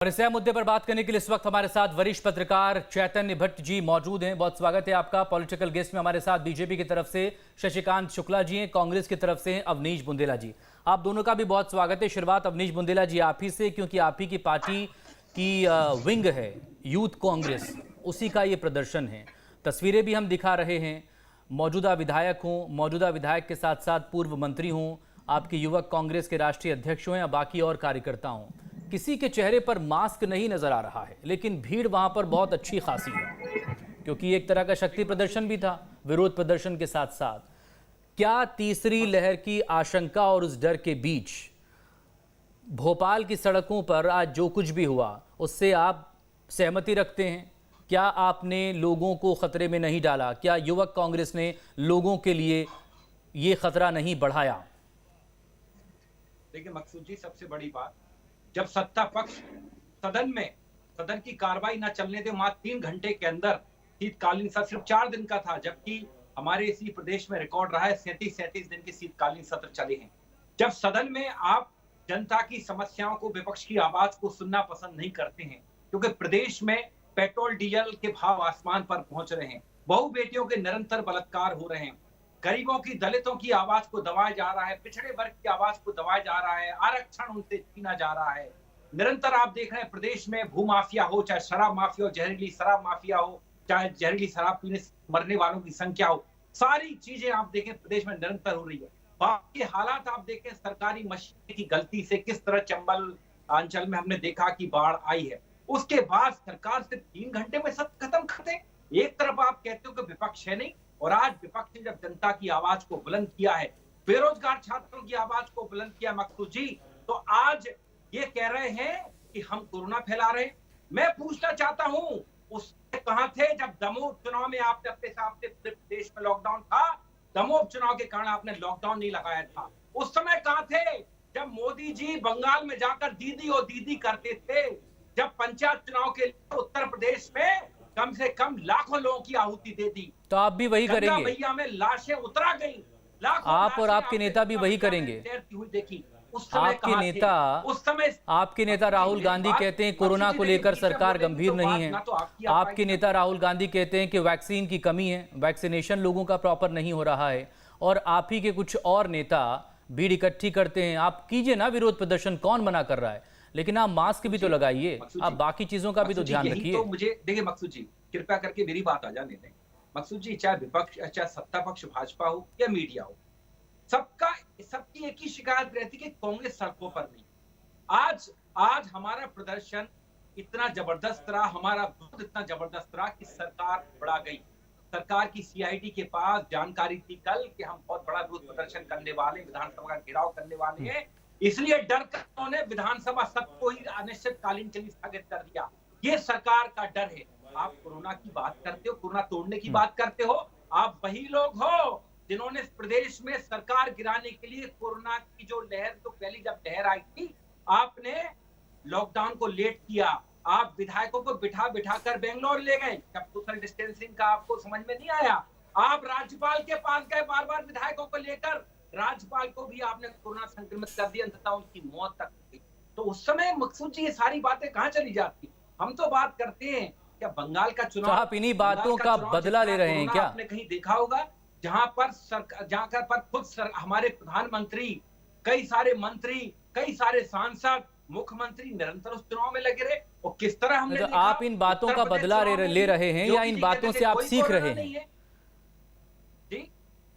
और इस अहम मुद्दे पर बात करने के लिए इस वक्त हमारे साथ वरिष्ठ पत्रकार चैतन्य भट्ट जी मौजूद हैं। बहुत स्वागत है आपका। पॉलिटिकल गेस्ट में हमारे साथ बीजेपी की तरफ से शशिकांत शुक्ला जी हैं, कांग्रेस की तरफ से अवनीश बुंदेला जी। आप दोनों का भी बहुत स्वागत है। शुरुआत अवनीश बुंदेला जी आप ही से, क्योंकि आप ही की पार्टी की विंग है यूथ कांग्रेस, उसी का ये प्रदर्शन है। तस्वीरें भी हम दिखा रहे हैं। मौजूदा विधायक हों, मौजूदा विधायक के साथ साथ पूर्व मंत्री हों, आपके युवक कांग्रेस के राष्ट्रीय अध्यक्ष हों या बाकी और कार्यकर्ता हों, किसी के चेहरे पर मास्क नहीं नजर आ रहा है, लेकिन भीड़ वहां पर बहुत अच्छी खासी है, क्योंकि एक तरह का शक्ति प्रदर्शन भी था विरोध प्रदर्शन के साथ साथ। क्या तीसरी लहर की आशंका और उस डर के बीच भोपाल की सड़कों पर आज जो कुछ भी हुआ उससे आप सहमति रखते हैं? क्या आपने लोगों को खतरे में नहीं डाला? क्या युवक कांग्रेस ने लोगों के लिए ये खतरा नहीं बढ़ाया? देखिए मकसूद जी, सबसे बड़ी बात, जब सत्ता पक्ष सदन की कार्रवाई न चलने दे, मात्र 3 घंटे के अंदर शीतकालीन सत्र सिर्फ 4 दिन का था, जबकि हमारे इसी प्रदेश में रिकॉर्ड रहा है 37 दिन के शीतकालीन सत्र चले हैं। जब सदन में आप जनता की समस्याओं को, विपक्ष की आवाज को सुनना पसंद नहीं करते हैं, क्योंकि प्रदेश में पेट्रोल डीजल के भाव आसमान पर पहुंच रहे हैं, बहु बेटियों के निरंतर बलात्कार हो रहे हैं, गरीबों की, दलितों की आवाज को दबाया जा रहा है, पिछड़े वर्ग की आवाज को दबाया जा रहा है, आरक्षण उनसे छीना जा रहा है। निरंतर आप देख रहे हैं प्रदेश में भू माफिया हो, चाहे शराब माफिया हो, जहरीली शराब माफिया हो, चाहे जहरीली शराब पीने से मरने वालों की संख्या हो, सारी चीजें आप देखें प्रदेश में निरंतर हो रही है। बाकी हालात आप देखें, सरकारी मशीनरी की गलती से किस तरह चंबल अंचल में हमने देखा कि बाढ़ आई है, उसके बाद सरकार सिर्फ 3 घंटे में सब खत्म करते। एक तरफ आप कहते हो कि विपक्ष है नहीं, और आज विपक्ष ने जब जनता की आवाज को बुलंद किया है, बेरोजगार छात्रों की आवाज को बुलंद किया मकसूद जी, तो आज ये कह रहे हैं कि हम कोरोना फैला रहे हैं। मैं पूछना चाहता हूं, उस कहां थे जब दमोह चुनाव में आपने अपने सामने पूरे देश में लॉकडाउन था? दमोह चुनाव के कारण आपने लॉकडाउन नहीं लगाया था। उस समय कहां थे जब मोदी जी बंगाल में जाकर दीदी और दीदी करते थे? जब पंचायत चुनाव के लिए उत्तर प्रदेश में कम से कम लाखों लोगों की आहुति दे दी, तो आप भी वही करेंगे? भैया में लाशें उतरा गई, आप और आपके नेता भी वही करेंगे? देखी उस समय आपके नेता राहुल गांधी कहते हैं कोरोना को लेकर सरकार गंभीर नहीं है। आपके नेता राहुल गांधी कहते हैं कि वैक्सीन की कमी है, वैक्सीनेशन लोगों का प्रॉपर नहीं हो रहा है, और आप ही के कुछ और नेता भीड़ इकट्ठी करते हैं। आप कीजिए ना विरोध प्रदर्शन, कौन मना कर रहा है, लेकिन आप मास्क भी तो लगाइए, आप बाकी चीजों का भी तो ध्यान रखिए। तो मुझे देखिए मकसूद जी, कृपया करके मेरी बात आ जाने दें। मकसूद जी, चाहे विपक्ष, चाहे सत्ता पक्ष भाजपा हो या मीडिया हो, सबकी एक ही शिकायत रहती कि कांग्रेस सड़कों पर नहीं। आज हमारा प्रदर्शन इतना जबरदस्त रहा, हमारा विरोध इतना जबरदस्त रहा कि सरकार बढ़ा गई। सरकार की सीआईडी के पास जानकारी थी कल कि हम बहुत बड़ा विरोध प्रदर्शन करने वाले, विधानसभा का घेराव करने वाले हैं, इसलिए डर कर उन्होंने विधानसभा सत्र को ही अनिश्चितकालीन के लिए स्थगित कर दिया। ये सरकार का डर है। आप कोरोना की बात करते हो, कोरोना तोड़ने की बात करते हो, आप वही लोग हो जिन्होंने प्रदेश में सरकार गिराने के लिए कोरोना की जो लहर, तो पहली जब लहर आई थी, आपने लॉकडाउन को लेट किया, आप विधायकों को बिठा बिठा कर बेंगलोर ले गए, जब सोशल डिस्टेंसिंग का आपको समझ में नहीं आया, आप राज्यपाल के पास गए बार बार विधायकों को लेकर, राज्यपाल को भी आपने कोरोना संक्रमित कर दिया, अंततः उनकी मौत तक हुई। तो उस समय मकसूद जी ये सारी बातें कहां चली जाती? हम तो बात करते हैं क्या बंगाल का चुनाव, आप इन्हीं बातों का बदला ले रहे हैं क्या? आपने कहीं देखा होगा जहां पर खुद हमारे प्रधानमंत्री, कई सारे मंत्री, कई सारे सांसद, मुख्यमंत्री निरंतर उस चुनाव में लगे रहे, और किस तरह हमने तो आप इन बातों का बदला ले रहे हैं या इन बातों से आप सीख रहे हैं?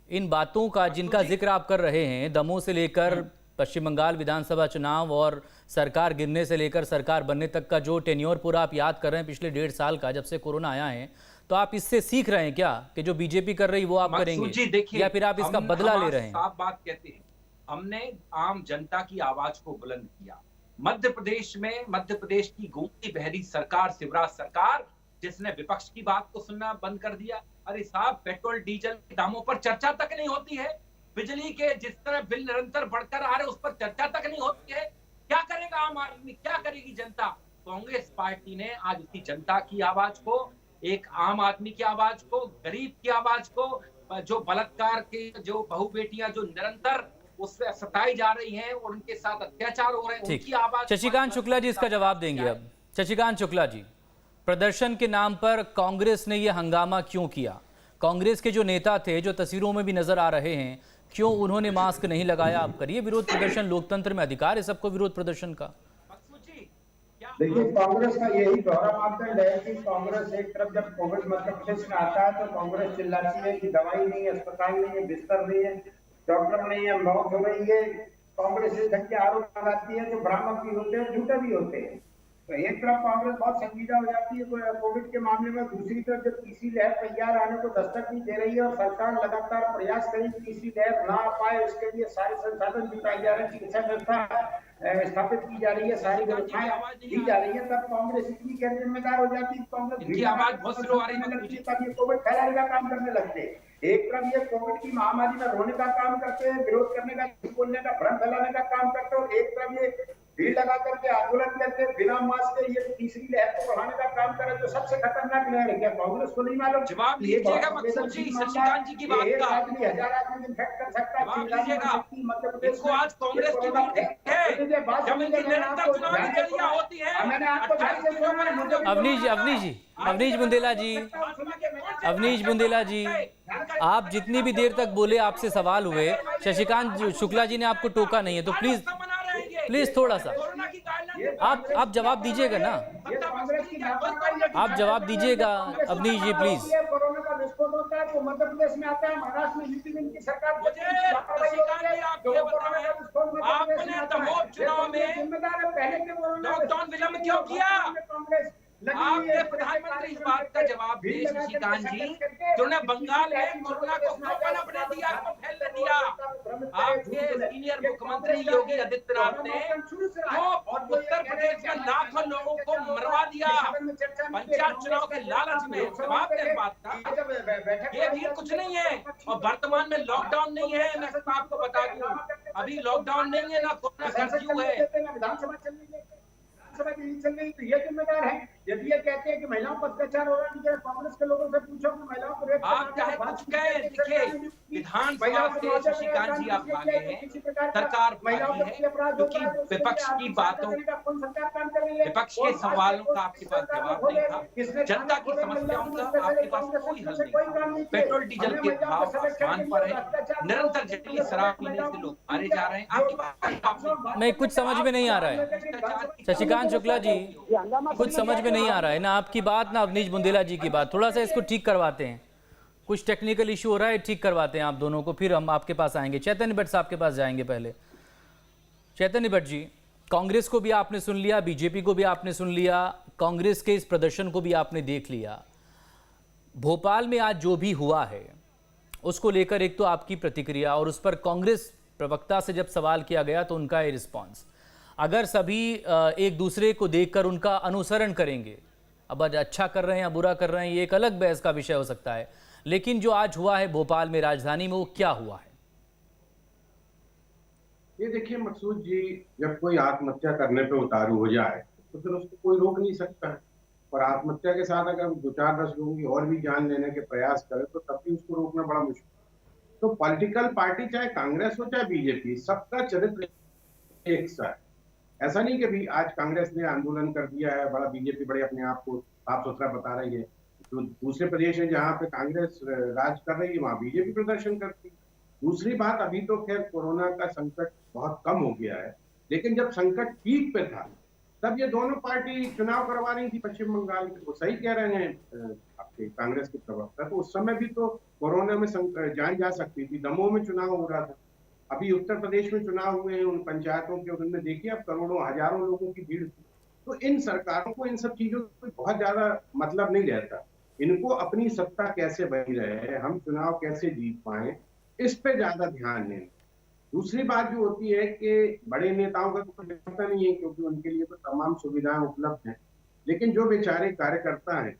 इन बातों का जिनका जिक्र आप कर रहे हैं, दमोह से लेकर पश्चिम बंगाल विधानसभा चुनाव और सरकार गिरने से लेकर सरकार बनने तक का जो टेन्योर पूरा आप याद कर रहे हैं पिछले 1.5 साल का, जब से कोरोना आया है, तो आप इससे सीख रहे हैं क्या कि जो बीजेपी कर रही वो आप करेंगे, या फिर आप इसका बदला ले रहे हैं? साफ बात कहते हैं, हमने आम जनता की आवाज को बुलंद किया। मध्य प्रदेश की गूंगी बहरी सरकार, शिवराज सरकार, जिसने विपक्ष की बात को सुनना बंद कर दिया। अरे साहब, पेट्रोल डीजल के दामों पर चर्चा तक नहीं होती है, बिजली के जिस तरह बिल निरंतर बढ़कर आ रहे उस पर चर्चा तक नहीं होती है। क्या करेगा आम आदमी, क्या करेगी जनता? कांग्रेस पार्टी ने आज उसी जनता की आवाज को, एक आम आदमी की आवाज को, गरीब की आवाज को, जो बलात्कार के, जो बहु बेटियां जो निरंतर उससे सताई जा रही हैं और उनके साथ अत्याचार हो रहे हैं, ठीक। उनकी आवाज शशिकांत शुक्ला जी इसका जवाब देंगे अब। शशिकांत शुक्ला जी, प्रदर्शन के नाम पर कांग्रेस ने यह हंगामा क्यों किया? कांग्रेस के जो नेता थे, जो तस्वीरों में भी नजर आ रहे हैं, क्यों उन्होंने मास्क नहीं लगाया? आप करिए विरोध प्रदर्शन, लोकतंत्र में अधिकार है सबको विरोध प्रदर्शन का। देखिए, कांग्रेस का यही दोहरा मापदंड है कि कांग्रेस एक तरफ जब कोविड मध्य प्रदेश में आता है तो कांग्रेस चिल्लाती है कि दवाई नहीं है, अस्पताल नहीं है, बिस्तर नहीं है, डॉक्टर नहीं है, मौत हो रही है। कांग्रेस इस ढंग के आरोप लगाती है जो भ्रामक भी होते हैं, झूठे भी होते हैं। तो एक तरफ कांग्रेस बहुत संजीदा हो जाती है कोविड के मामले में, दूसरी तरफ जब तीसरी लहर तैयार आने को दस्तक नहीं दे रही है और सरकार लगातार प्रयास करेगी तीसरी लहर ना आ पाए, उसके लिए सारे संसाधन जुटाए जा रहे हैं, चिकित्सा व्यवस्था स्थापित की जा रही है, सारी व्यवस्थाएं दी जा रही है, तब कांग्रेस इतनी गैर जिम्मेदार हो जाती है। कांग्रेस आवाज बहुत स्लो आ रही है, तब ये कोविड फैलाने का काम करने लगते हैं। एक तरफ ये कोविड की महामारी में रोने का काम करते हैं, विरोध करने का, बोलने का, भ्रम फैलाने का काम करते हैं, और एक तरफ ये भीड़ लगा करके आंदोलन करके बिना मास्क के ये तीसरी लहर को बढ़ाने का काम करे, जो सबसे खतरनाक लहर है। क्या कांग्रेस को नहीं मालूम? जवाब दीजिएगा मकसूद जी, शशिकांत जी की बात का। आदमी 1000 आदमी इन्फेक्ट कर सकता है। जवाब दीजिएगा। इसको आज कांग्रेस की मीटिंग है, जब इनकी निरंतर चुनावी रैलियां होती है। अवनीश बुंदेला जी, आप जितनी भी देर तक बोले आपसे सवाल हुए, शशिकांत शुक्ला जी ने आपको टोका नहीं है, तो प्लीज थोड़ा सा आप जवाब दीजिएगा ना, आप जवाब दीजिएगा अवनीश जी प्लीज। कोरोना का विस्फोट होता है तो मध्य प्रदेश में आता है, महाराष्ट्र में, यूपी में इनकी सरकार आपने दमोह चुनाव में लॉकडाउन विलंब क्यों किया? आपने प्रधानमंत्री इस बात का जवाब दिए शशिकांत जी, जिन्होंने बंगाल में कोरोना को क्यों पनपने दिया, क्यों फैलने दिया? आपके सीनियर मुख्यमंत्री योगी आदित्यनाथ ने क्यों उत्तर प्रदेश में लाखों लोगों को मरवा दिया पंचायत चुनाव के लालच में? जवाब दें बात का। ये भी कुछ नहीं है, और वर्तमान में लॉकडाउन नहीं है। मैं आपको बता दूं, अभी लॉकडाउन नहीं है, ना कोरोना कर्फ्यू है। चल रही, तो ये जिम्मेदार है। यदि ये कहते हैं कि महिलाओं पर अत्याचार हो रहा है, कांग्रेस के लोगों से पूछो कि महिलाओं को रेप आप चाहे कुछ कहें, देखिए विधानसभा से शशिकांत जी आप भागे हैं, सरकार भागी है, क्योंकि विपक्ष की बातों, विपक्ष के सवालों का आपके पास जवाब नहीं था, जनता की समस्याओं का आपके पास कोई हल नहीं। पेट्रोल डीजल के भाव आसमान पर है, निरंतर जहरीली शराब पीने से लोग मारे जा रहे हैं। आपकी बात नहीं, कुछ समझ में नहीं आ रहा है शशिकांत शुक्ला जी, कुछ समझ में नहीं आ रहा है ना आपकी बात, ना अवनीश बुंदेला जी की बात। थोड़ा सा इसको ठीक करवाते हैं, कुछ टेक्निकल इशू हो रहा है, ठीक करवाते हैं आप दोनों को, फिर हम आपके पास आएंगे। चैतन्य भट्ट साहब के पास जाएंगे पहले। चैतन्य भट्ट जी, कांग्रेस को भी आपने सुन लिया, बीजेपी को भी आपने सुन लिया, कांग्रेस के इस प्रदर्शन को भी आपने देख लिया। भोपाल में आज जो भी हुआ है उसको लेकर एक तो आपकी प्रतिक्रिया, और उस पर कांग्रेस प्रवक्ता से जब सवाल किया गया तो उनका ये रिस्पॉन्स। अगर सभी एक दूसरे को देखकर उनका अनुसरण करेंगे, अब अच्छा कर रहे हैं या बुरा कर रहे हैं ये एक अलग बहस का विषय हो सकता है, लेकिन जो आज हुआ है भोपाल में, राजधानी में, वो क्या हुआ है? ये देखिए मकसूद जी, जब कोई आत्महत्या करने पे उतारू हो जाए तो फिर उसको कोई रोक नहीं सकता है, और आत्महत्या के साथ अगर 2-4-10 लोगों की और भी जान लेने के प्रयास करे तो तब भी उसको रोकना बड़ा मुश्किल। तो पॉलिटिकल पार्टी चाहे कांग्रेस हो चाहे बीजेपी, सबका चरित्र एक सा है। ऐसा नहीं कि भी आज कांग्रेस ने आंदोलन कर दिया है, बड़ा बीजेपी बड़े अपने आप को साफ सुथरा बता रही है। तो दूसरे प्रदेश में जहाँ पे कांग्रेस राज कर रही है वहाँ बीजेपी प्रदर्शन करती है। दूसरी बात, अभी तो खैर कोरोना का संकट बहुत कम हो गया है, लेकिन जब संकट पीक पे था तब ये दोनों पार्टी चुनाव करवा रही थी पश्चिम बंगाल में। वो सही कह रहे हैं आपके कांग्रेस के प्रवक्ता, तो उस समय भी तो कोरोना में जान जा सकती थी। दमोह में चुनाव हो रहा था, अभी उत्तर प्रदेश में चुनाव हुए हैं उन पंचायतों के, उनमें देखिए अब करोड़ों हजारों लोगों की भीड़ थी। तो इन सरकारों को इन सब चीजों को बहुत ज्यादा मतलब नहीं रहता, इनको अपनी सत्ता कैसे बनी रहे, हम चुनाव कैसे जीत पाए, इस पे ज्यादा ध्यान दें। दूसरी बात जो होती है कि बड़े नेताओं का तो कोई पता नहीं है, क्योंकि उनके लिए तो तमाम सुविधाएं उपलब्ध हैं, लेकिन जो बेचारे कार्यकर्ता हैं,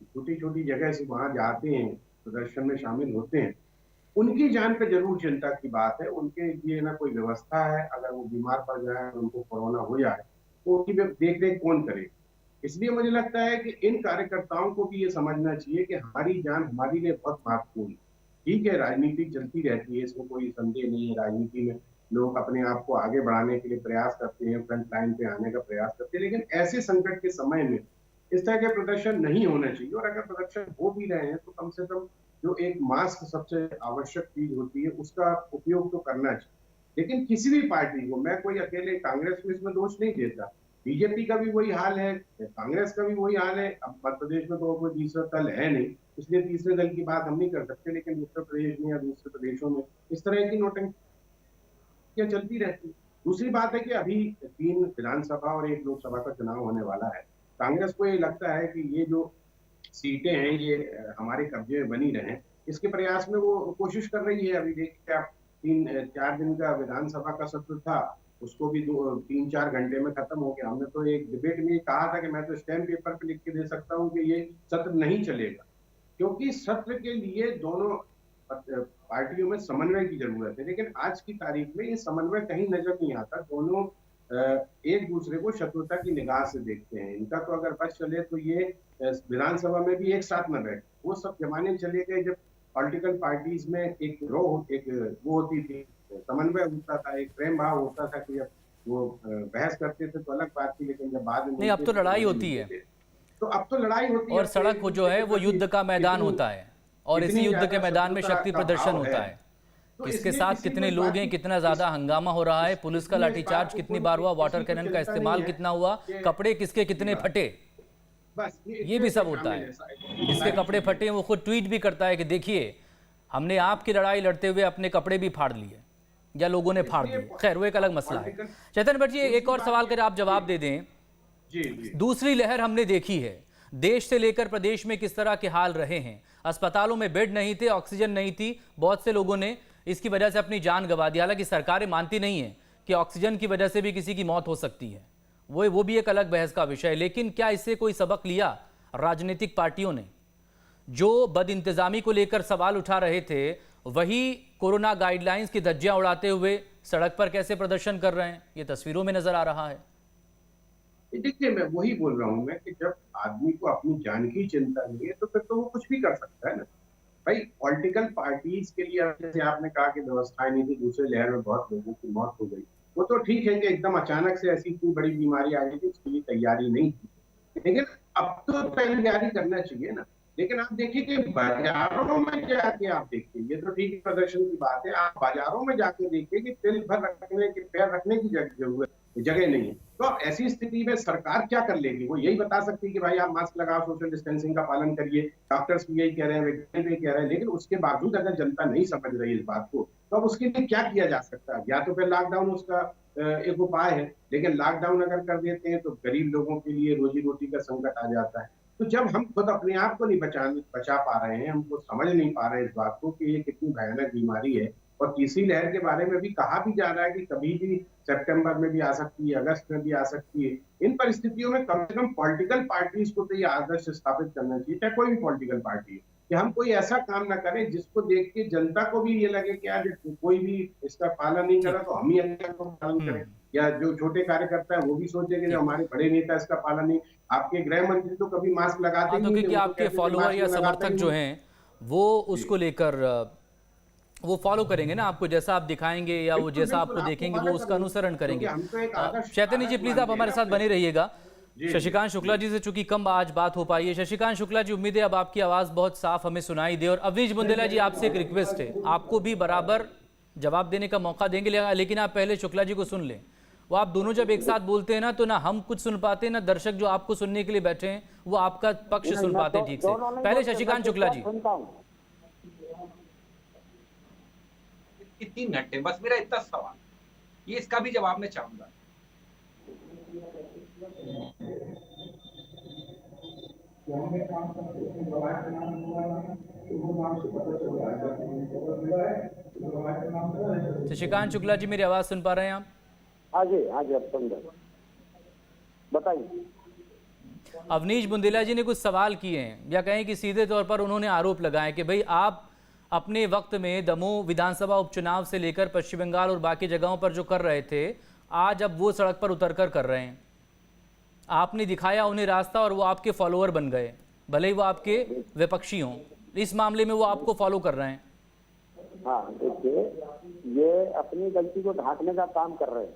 छोटी छोटी जगह से वहां जाते हैं, प्रदर्शन में शामिल होते हैं, उनकी जान पे जरूर चिंता की बात है। उनके लिए ना कोई व्यवस्था है, अगर वो बीमार पड़ जाए, उनको कोरोना हो जाए तो उनकी देख रेख कौन करे। इसलिए मुझे लगता है कि इन कार्यकर्ताओं को भी ये समझना चाहिए कि हमारी जान हमारे लिए बहुत महत्वपूर्ण है। ठीक है, राजनीति चलती रहती है, इसमें कोई संदेह नहीं है, राजनीति में लोग अपने आप को आगे बढ़ाने के लिए प्रयास करते हैं, फ्रंट लाइन पे आने का प्रयास करते हैं, लेकिन ऐसे संकट के समय में इस तरह के प्रदर्शन नहीं होने चाहिए। और अगर प्रदर्शन हो भी रहे हैं तो कम से कम जो एक मास्क सबसे आवश्यक चीज होती है उसका उपयोग तो करना चाहिए। लेकिन किसी भी पार्टी को, मैं कोई अकेले कांग्रेस को इसमें दोष नहीं देता, बीजेपी का भी वही हाल है, कांग्रेस का भी वही हाल है। अब मध्य प्रदेश में तो कोई तीसरा दल है नहीं, इसलिए तीसरे दल की बात हम नहीं कर सकते, लेकिन उत्तर प्रदेश में या दूसरे प्रदेशों में इस तरह की नोटंकियां चलती रहती है। दूसरी बात है कि अभी 3 विधानसभा और 1 लोकसभा का चुनाव होने वाला है। कांग्रेस को ये लगता है कि ये जो सीटें हैं ये हमारे कब्जे में बनी रहें, इसके प्रयास में वो कोशिश कर रही है। अभी देखिए आप 3-4 दिन का विधानसभा का सत्र था, उसको भी 3-4 घंटे में खत्म हो गया। हमने तो एक डिबेट में कहा था कि मैं तो स्टैम्प पेपर पे लिख के दे सकता हूँ कि ये सत्र नहीं चलेगा, क्योंकि सत्र के लिए दोनों पार्टियों में समन्वय की जरूरत है। लेकिन आज की तारीख में ये समन्वय कहीं नजर नहीं आता। दोनों एक दूसरे को शत्रुता की निगाह से देखते हैं। इनका तो अगर बस चले तो ये विधानसभा में भी एक साथ न बैठे। वो सब जमाने चले गए जब पॉलिटिकल पार्टीज में एक वो होती थी, समन्वय होता था, एक प्रेम भाव होता था कि जब वो बहस करते थे तो अलग बात थी, लेकिन जब बाद में नहीं, अब तो लड़ाई होती है। तो अब तो लड़ाई होती है और सड़क जो है वो युद्ध का मैदान होता है, और इसी युद्ध के मैदान में शक्ति प्रदर्शन होता है। किसके साथ कितने लोग हैं, कितना ज्यादा हंगामा हो रहा है, पुलिस का लाठीचार्ज कितनी बार हुआ, वाटर कैनन का इस्तेमाल कितना हुआ, कपड़े किसके कितने फटे, ये भी सब होता है। जिसके कपड़े फटे हैं वो खुद ट्वीट भी करता है कि देखिए हमने आपकी लड़ाई लड़ते हुए अपने कपड़े भी फाड़ लिए या लोगों ने फाड़ दिए। खैर वो एक अलग मसला है। चैतन्य भट्ट जी, एक और सवाल कर आप जवाब दे दें। दूसरी लहर हमने देखी है, देश से लेकर प्रदेश में किस तरह के हाल रहे हैं। अस्पतालों में बेड नहीं थे, ऑक्सीजन नहीं थी, बहुत से लोगों ने इसकी वजह से अपनी जान गंवा दी। हालांकि सरकारें मानती नहीं है कि ऑक्सीजन की वजह से भी किसी की मौत हो सकती है, वो भी एक अलग बहस का विषय है। लेकिन क्या इससे कोई सबक लिया राजनीतिक पार्टियों ने? जो बदइंतजामी को लेकर सवाल उठा रहे थे वही कोरोना गाइडलाइंस की धज्जियां उड़ाते हुए सड़क पर कैसे प्रदर्शन कर रहे हैं, ये तस्वीरों में नजर आ रहा है। देखिए, मैं वही बोल रहा हूं मैं कि जब आदमी को अपनी जान की चिंता नहीं है तो फिर तो वो कुछ भी कर सकता है ना भाई। पॉलिटिकल पार्टीज के लिए जैसे आपने कहा कि व्यवस्थाएं नहीं थी, दूसरे लहर में बहुत लोगों की मौत हो गई, वो तो ठीक है कि एकदम अचानक से ऐसी इतनी बड़ी बीमारी आ गई थी, उसके लिए तैयारी नहीं थी। लेकिन अब तो तैयारी करना चाहिए ना। लेकिन आप देखिए कि बाजारों में जाके आप देखिए, ये तो ठीक प्रदर्शन की बात है, आप बाजारों में जाके देखिए कि तिल भर रखने की, पैर रखने की जगह नहीं है। तो अब ऐसी स्थिति में सरकार क्या कर लेगी? वो यही बता सकती है कि भाई आप मास्क लगाओ, सोशल डिस्टेंसिंग का पालन करिए, डॉक्टर्स भी यही कह रहे हैं, वैज्ञानिक भी कह रहे हैं। लेकिन उसके बावजूद अगर जनता नहीं समझ रही इस बात को, तो अब उसके लिए क्या किया जा सकता है? या तो फिर लॉकडाउन उसका एक उपाय है, लेकिन लॉकडाउन अगर कर देते हैं तो गरीब लोगों के लिए रोजी रोटी का संकट आ जाता है। तो जब हम खुद अपने आप को नहीं बचा पा रहे हैं, हमको समझ नहीं पा रहे हैं इस बात को कि ये कितनी भयानक बीमारी है, और तीसरी लहर के बारे में भी कहा भी जा रहा है कि कभी भी सितंबर में भी आ सकती है, अगस्त में भी आ सकती है। इन परिस्थितियों में कम से कम पॉलिटिकल पार्टीज को तो ये आदर्श स्थापित करना चाहिए, चाहे कोई भी पॉलिटिकल पार्टी है, कि हम कोई ऐसा काम ना करें जिसको देख के जनता को भी ये लगे कि यार कोई भी इसका पालन नहीं कर रहा तो हम ही अच्छा पालन करें, या जो छोटे कार्यकर्ता है वो भी सोचे कि जो हमारे बड़े नेता इसका पालन नहीं। आपके गृह मंत्री तो कभी मास्क लगाते नहीं, क्योंकि आपके फॉलोअर या समर्थक जो हैं वो उसको लेकर वो फॉलो करेंगे ना आपको, जैसा आप दिखाएंगे या वो जैसा आपको देखेंगे वो उसका अनुसरण करेंगे। चैतन्य जी प्लीज आप हमारे साथ बने रहिएगा। शशिकांत शुक्ला जी से चूंकि कम आज बात हो पाई है, शशिकांत शुक्ला जी उम्मीद है अब आपकी आवाज बहुत साफ हमें सुनाई दे। और अवनीश बुंदेला जी आपसे एक रिक्वेस्ट है, आपको भी बराबर जवाब देने का मौका देंगे, लेकिन आप पहले शुक्ला जी को सुन लें। वो आप दोनों जब एक साथ बोलते हैं ना तो ना हम कुछ सुन पाते हैं, ना दर्शक जो आपको सुनने के लिए बैठे हैं वो आपका पक्ष सुन पाते हैं ठीक से। पहले शशिकांत शुक्ला जी। 3 घंटे, बस मेरा इतना सवाल, ये इसका भी जवाब मैं चाहूंगा। शशिकांत शुक्ला जी मेरी आवाज सुन पा रहे हैं आप? हाँ जी अब सुन रहे, बताइए। अवनीश बुंदेला जी ने कुछ सवाल किए हैं, या कहें कि सीधे तौर पर उन्होंने आरोप लगाए कि भाई आप अपने वक्त में दमोह विधानसभा उपचुनाव से लेकर पश्चिम बंगाल और बाकी जगहों पर जो कर रहे थे, आज अब वो सड़क पर उतरकर कर रहे हैं। आपने दिखाया उन्हें रास्ता और वो आपके फॉलोअर बन गए, भले ही वो आपके विपक्षी हों। इस मामले में वो आपको फॉलो कर रहे हैं। हाँ देखिए, ये अपनी गलती को ढांकने का काम कर रहे हैं।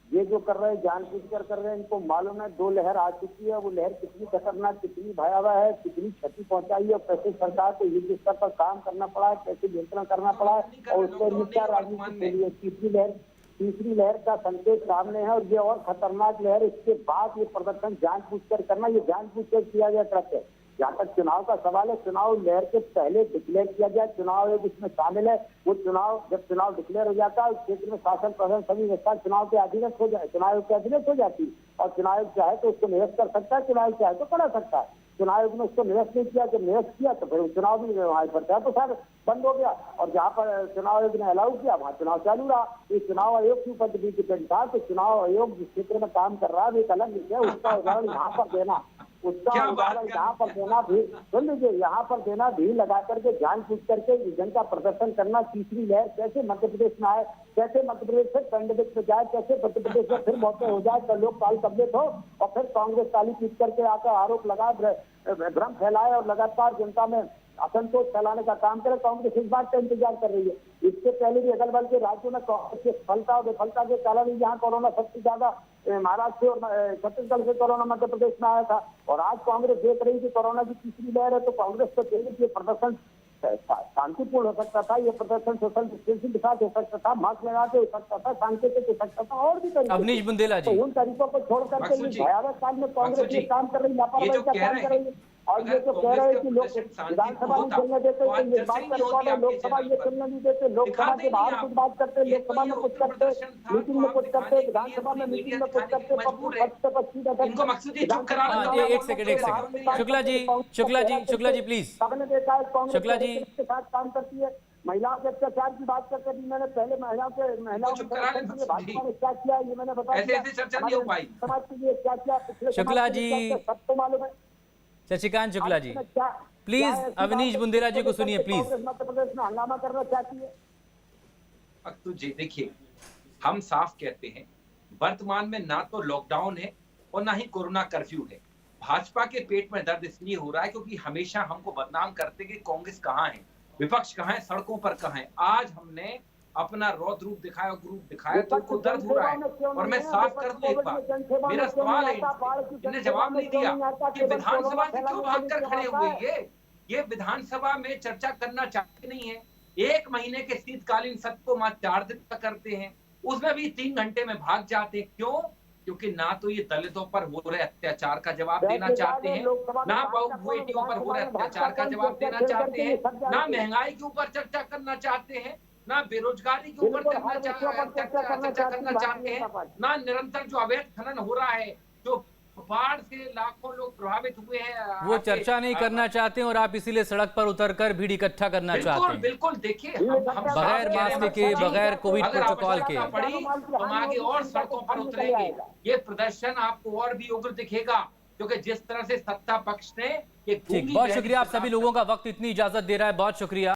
ये जो कर रहे हैं जानबूझकर कर रहे हैं। इनको मालूम है 2 लहर आ चुकी है, वो लहर कितनी खतरनाक, कितनी भयावह है, कितनी क्षति पहुंचाई है, कैसे सरकार को युद्ध स्तर पर काम करना पड़ा है, कैसे नियंत्रण करना पड़ा है और उसको निपटा राजनीति के लिए। तीसरी लहर का संकेत सामने है और ये और खतरनाक लहर। इसके बाद ये प्रदर्शन जानबूझकर करना, ये जानबूझकर किया गया कृत्य है। जहाँ तक चुनाव का सवाल है, चुनाव लहर के पहले डिक्लेयर किया गया, चुनाव आयोग इसमें शामिल है। वो चुनाव, जब चुनाव डिक्लेयर हो जाता है, उस क्षेत्र में शासन प्रशासन सभी व्यवस्था चुनाव के अधीनस्थ हो जाए, चुनाव आयोग के अधीनस्थ हो जाती है और चुनाव आयोग चाहे तो उसको निरस्त कर सकता है, चुनाव आयोग चाहे तो करा सकता है। चुनाव आयोग ने उसको निरस्त नहीं किया, जब निरस्त किया तो फिर चुनाव भी वहां पर था तो सर बंद हो गया और जहाँ पर चुनाव आयोग ने अलाउ किया वहाँ चुनाव चालू रहा। इस चुनाव आयोग के ऊपर भी डिपेंड था। तो चुनाव आयोग जिस क्षेत्र में काम कर रहा है एक अलग विषय, उसका उदाहरण यहाँ पर देना, उसका उदाहरण यहाँ पर देना भी, सुन लीजिए, यहाँ पर देना भी लगा करके जानबूझ करके विजन का प्रदर्शन करना। तीसरी लहर कैसे मध्य प्रदेश में आए, कैसे मध्य प्रदेश से कैंडिडेट पे जाए, कैसे मध्य प्रदेश में फिर मौके हो जाए, तो लोग काल कब्लियत हो और फिर कांग्रेस काली पीट करके आकर आरोप लगाए, भ्रम फैलाए और लगातार जनता में असंतोष फैलाने का काम करे। कांग्रेस इस बात का इंतजार कर रही है। इसके पहले भी अगल बगल के राज्यों में कांग्रेस की सफलता और विफलता के कारण यहाँ कोरोना सबसे ज्यादा महाराष्ट्र और छत्तीसगढ़ से कोरोना मध्य प्रदेश में आया था और आज कांग्रेस देख रही थी कोरोना की तीसरी लहर है। तो कांग्रेस को चाहिए ये प्रदर्शन शांतिपूर्ण हो सकता था, ये प्रदर्शन सोशल डिस्टेंसिंग के साथ हो सकता था, मास्क लगा के हो सकता था, सांकेतिक हो सकता था और भी तरीके। अवनीश बुंदेला जी, तो उन तरीकों को छोड़ करके भयावह काल में कांग्रेस ये काम कर रही है, लापरवाही का काम कर रही है। और ये जो कह रहे हैं कि लोग विधानसभा नहीं चलने देते, तो ये बात का रिकॉर्ड है, लोकसभा ये चलने नहीं देते, लोकसभा के बाहर कुछ बात करते, लोकसभा में कुछ करते, मीटिंग में कुछ करते, विधानसभा में मीटिंग में कुछ करते, एक सेकंड शुक्ला जी प्लीज। सबने देखा है कांग्रेस शुक्ला जी के साथ काम करती है। महिलाओं के अत्याचार की बात करते भी मैंने पहले महिलाओं के भाजपा ने क्या किया ये मैंने बताया, समाज के लिए क्या किया पिछले शुक्ला जी, सबको मालूम है। शशिकांत शुक्ला जी प्लीज अवनीश बुंदेला जी को सुनिए प्लीज। मध्य प्रदेश में हंगामा करना चाहती है। मकसूद जी देखिए, हम साफ कहते हैं वर्तमान में ना तो लॉकडाउन है और ना ही कोरोना कर्फ्यू है। भाजपा के पेट में दर्द इसलिए हो रहा है क्योंकि हमेशा हमको बदनाम करते कि कांग्रेस कहाँ है, विपक्ष कहाँ है, सड़कों पर कहाँ है। आज हमने अपना रौद्र रूप दिखाया, ग्रुप दिखाया तो उनको दर्द हो रहा है। और मैं साफ कर दूं एक बात, मेरा सवाल है इन्हें जवाब नहीं दिया कि विधानसभा से क्यों भागकर खड़े हुए। ये विधानसभा में चर्चा करना चाहते नहीं है। 1 महीने के शीतकालीन सत्र को मात्र 4 दिन तक करते हैं, उसमें भी 3 घंटे में भाग जाते हैं। क्यों? क्योंकि ना तो ये दलितों पर हो रहे अत्याचार का जवाब देना चाहते हैं, ना बेटियों पर हो रहे अत्याचार का जवाब देना चाहते हैं, ना महंगाई के ऊपर चर्चा करना चाहते हैं, ना बेरोजगारी के ऊपर चर्चा करना चाहते हैं, ना निरंतर जो अवैध खनन हो रहा है, जो बाढ़ से लाखों लोग प्रभावित हुए हैं, वो चर्चा नहीं करना चाहते हैं और आप इसीलिए सड़क पर उतरकर भीड़ इकट्ठा करना चाहते हैं। बिल्कुल देखिए, बगैर मास्क के, बगैर कोविड प्रोटोकॉल के हम आगे और सड़कों पर उतरेंगे। ये प्रदर्शन आपको और भी उग्र दिखेगा क्योंकि जिस तरह से सत्ता पक्ष ने ठीक, बहुत शुक्रिया। आप सभी लोगों का वक्त इतनी इजाजत दे रहा है, बहुत शुक्रिया।